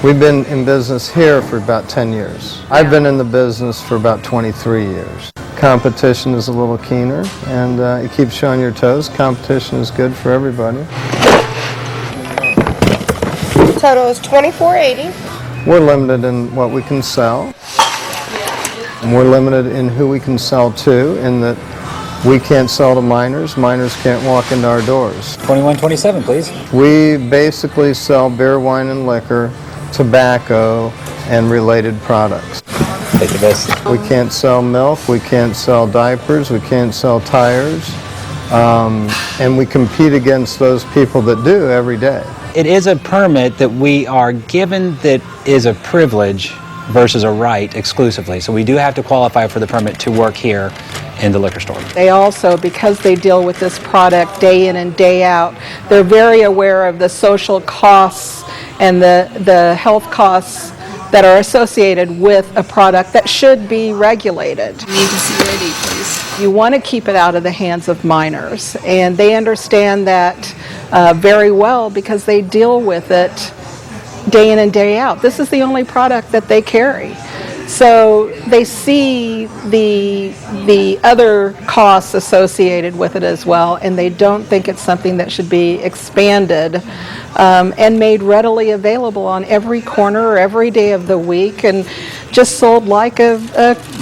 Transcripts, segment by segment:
We've been in business here for about 10 years. I've been in the business for about 23 years. Competition is a little keener, and it keeps you on your toes. Competition is good for everybody. Total is $24.80. We're limited in what we can sell. And we're limited in who we can sell to, in that we can't sell to minors. Minors can't walk into our doors. $21.27, please. We basically sell beer, wine, and liquor, tobacco, and related products. Take the best. We can't sell milk, we can't sell diapers, we can't sell tires, and we compete against those people that do every day. It is a permit that we are given that is a privilege versus a right exclusively. So we do have to qualify for the permit to work here in the liquor store. They also, because they deal with this product day in and day out, they're very aware of the social costs and the health costs that are associated with a product that should be regulated. I need to see ID, please. You want to keep it out of the hands of minors, and they understand that very well because they deal with it day in and day out. This is the only product that they carry. So they see the other costs associated with it as well, and they don't think it's something that should be expanded and made readily available on every corner or every day of the week and just sold like a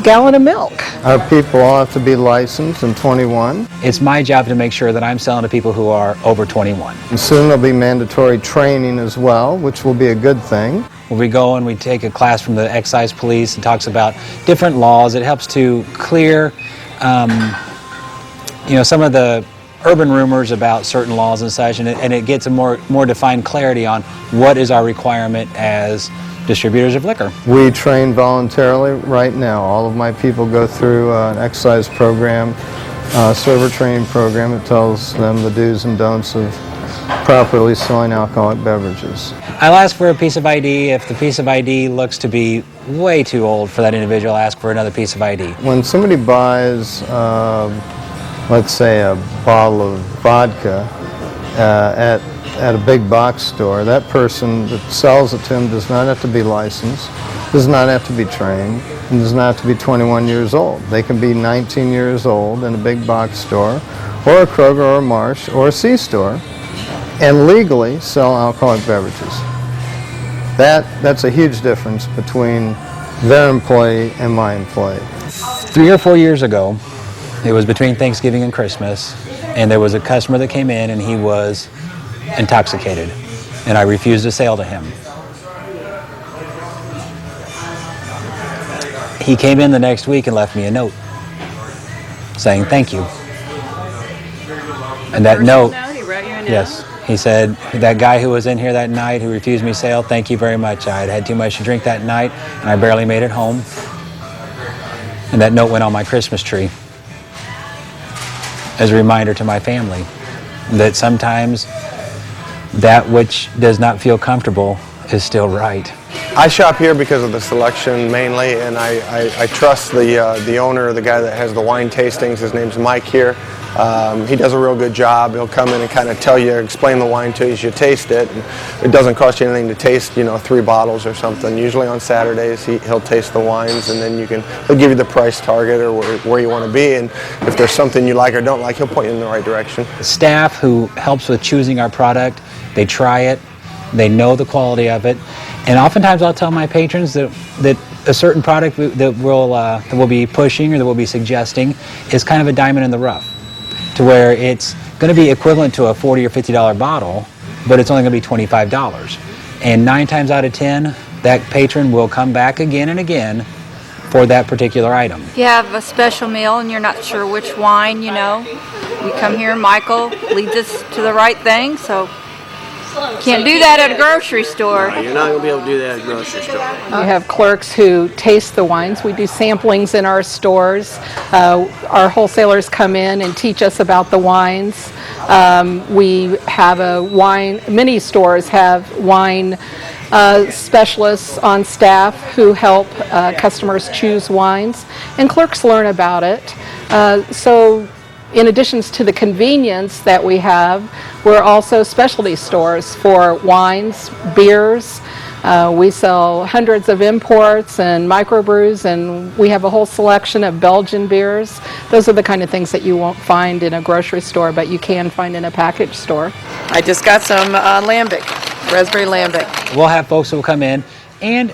gallon of milk. Our people all have to be licensed and 21. It's my job to make sure that I'm selling to people who are over 21. And soon there'll be mandatory training as well, which will be a good thing. When we go and we take a class from the excise police and talks about different laws, it helps to clear some of the urban rumors about certain laws and such, and it gets a more defined clarity on what is our requirement as distributors of liquor. We train voluntarily right now. All of my people go through an excise program, server training program. It tells them the do's and don'ts of properly selling alcoholic beverages. I'll ask for a piece of ID. If the piece of ID looks to be way too old for that individual, I'll ask for another piece of ID. When somebody buys, let's say, a bottle of vodka at a big box store, that person that sells it to him does not have to be licensed, does not have to be trained, and does not have to be 21 years old. They can be 19 years old in a big box store, or a Kroger, or a Marsh, or a C-store, and legally sell alcoholic beverages. That's a huge difference between their employee and my employee. 3 or 4 years ago, it was between Thanksgiving and Christmas, and there was a customer that came in and he was intoxicated, and I refused to sell to him. He came in the next week and left me a note saying thank you. And that note, yes, he said, that guy who was in here that night who refused me sale, thank you very much. I had had too much to drink that night and I barely made it home. And that note went on my Christmas tree as a reminder to my family that sometimes that which does not feel comfortable is still right. I shop here because of the selection mainly, and I trust the owner, the guy that has the wine tastings. His name's Mike here. He does a real good job. He'll come in and kind of tell you, explain the wine to you as you taste it. And it doesn't cost you anything to taste, 3 bottles or something. Usually on Saturdays he'll taste the wines, and then he'll give you the price target or where you want to be. And if there's something you like or don't like, he'll point you in the right direction. The staff who helps with choosing our product, they try it, they know the quality of it, and oftentimes I'll tell my patrons that a certain product that we'll be pushing or that we'll be suggesting is kind of a diamond in the rough, to where it's going to be equivalent to a $40 or $50 bottle, but it's only going to be $25. And 9 times out of 10, that patron will come back again and again for that particular item. You have a special meal and you're not sure which wine, we come here, Michael leads us to the right thing, so can't do that at a grocery store. No, you're not going to be able to do that at a grocery store. We have clerks who taste the wines. We do samplings in our stores. Our wholesalers come in and teach us about the wines. We have many stores have wine specialists on staff who help customers choose wines, and clerks learn about it. So in addition to the convenience that we have, we're also specialty stores for wines, beers, We sell hundreds of imports and microbrews, and we have a whole selection of Belgian beers. Those are the kind of things that you won't find in a grocery store, but you can find in a package store. I just got some lambic, raspberry lambic. We'll have folks who will come in, and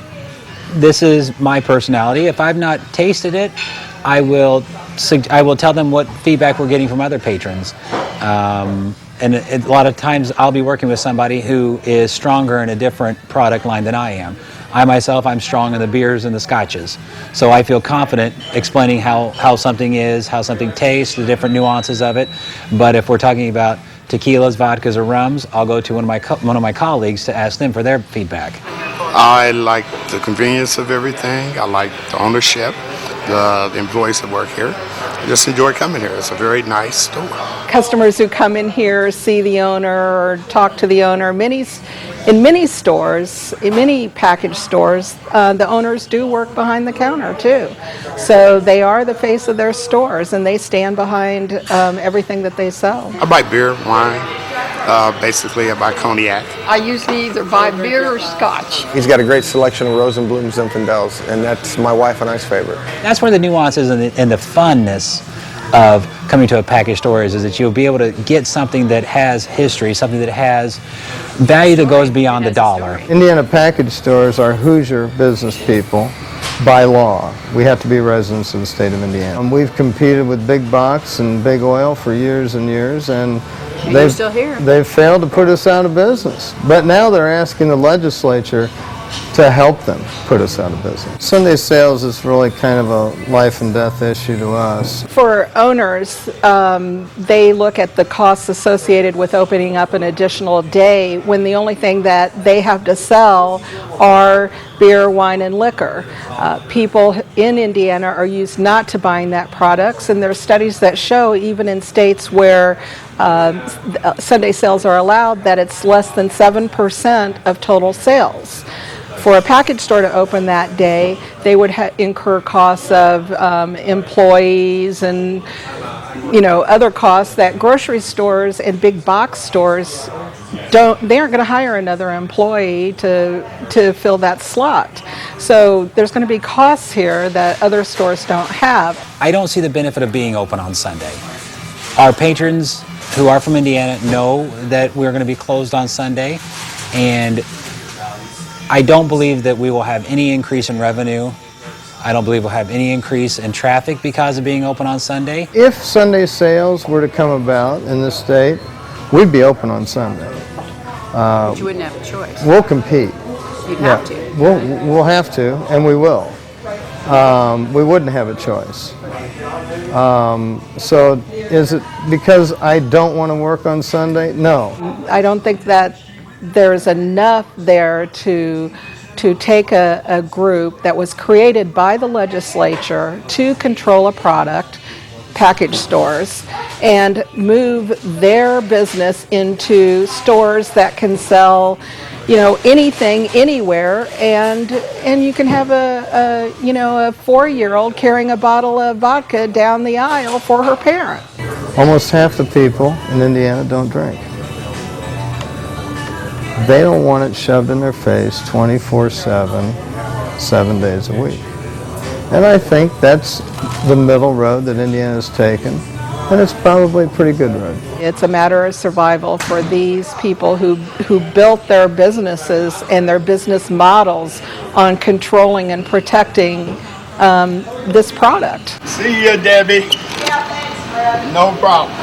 this is my personality. If I've not tasted it, I will tell them what feedback we're getting from other patrons. And a lot of times I'll be working with somebody who is stronger in a different product line than I am. I myself, I'm strong in the beers and the scotches. So I feel confident explaining how something is, how something tastes, the different nuances of it. But if we're talking about tequilas, vodkas, or rums, I'll go to one of my colleagues to ask them for their feedback. I like the convenience of everything. I like the ownership, the employees that work here. I just enjoy coming here. It's a very nice store. Customers who come in here see the owner or talk to the owner. In many stores, in many package stores, the owners do work behind the counter too. So they are the face of their stores, and they stand behind everything that they sell. I buy beer, wine. Basically, I buy cognac. I usually either buy beer or scotch. He's got a great selection of Rosenblum Zinfandels, and that's my wife and I's favorite. That's where the nuances and the funness of coming to a package store is that you'll be able to get something that has history, something that has value that goes beyond the dollar. Indiana package stores are Hoosier business people by law. We have to be residents of the state of Indiana. We've competed with Big Box and Big Oil for years and years, and You're still here. they've failed to put us out of business. But now they're asking the legislature to help them put us out of business. Sunday sales is really kind of a life and death issue to us. For owners, they look at the costs associated with opening up an additional day when the only thing that they have to sell are beer, wine, and liquor. People in Indiana are used not to buying that products, and there are studies that show even in states where Sunday sales are allowed that it's less than 7% of total sales. For a package store to open that day, they would incur costs of employees and other costs that grocery stores and big box stores they aren't going to hire another employee to fill that slot. So there's going to be costs here that other stores don't have. I don't see the benefit of being open on Sunday. Our patrons who are from Indiana know that we're going to be closed on Sunday, and I don't believe that we will have any increase in revenue. I don't believe we'll have any increase in traffic because of being open on Sunday. If Sunday sales were to come about in this state, we'd be open on Sunday. But you wouldn't have a choice. We'll compete. You'd have to. We'll have to, and we will. We wouldn't have a choice. So is it because I don't want to work on Sunday? No. I don't think that there's enough there to take a group that was created by the legislature to control a product, package stores, and move their business into stores that can sell anything anywhere, and you can have a 4-year-old carrying a bottle of vodka down the aisle for her parent. Almost half the people in Indiana don't drink. They don't want it shoved in their face 24/7, 7 days a week. And I think that's the middle road that Indiana's taken, and it's probably a pretty good road. It's a matter of survival for these people who built their businesses and their business models on controlling and protecting this product. See ya, Debbie. Yeah, thanks, Fred. No problem.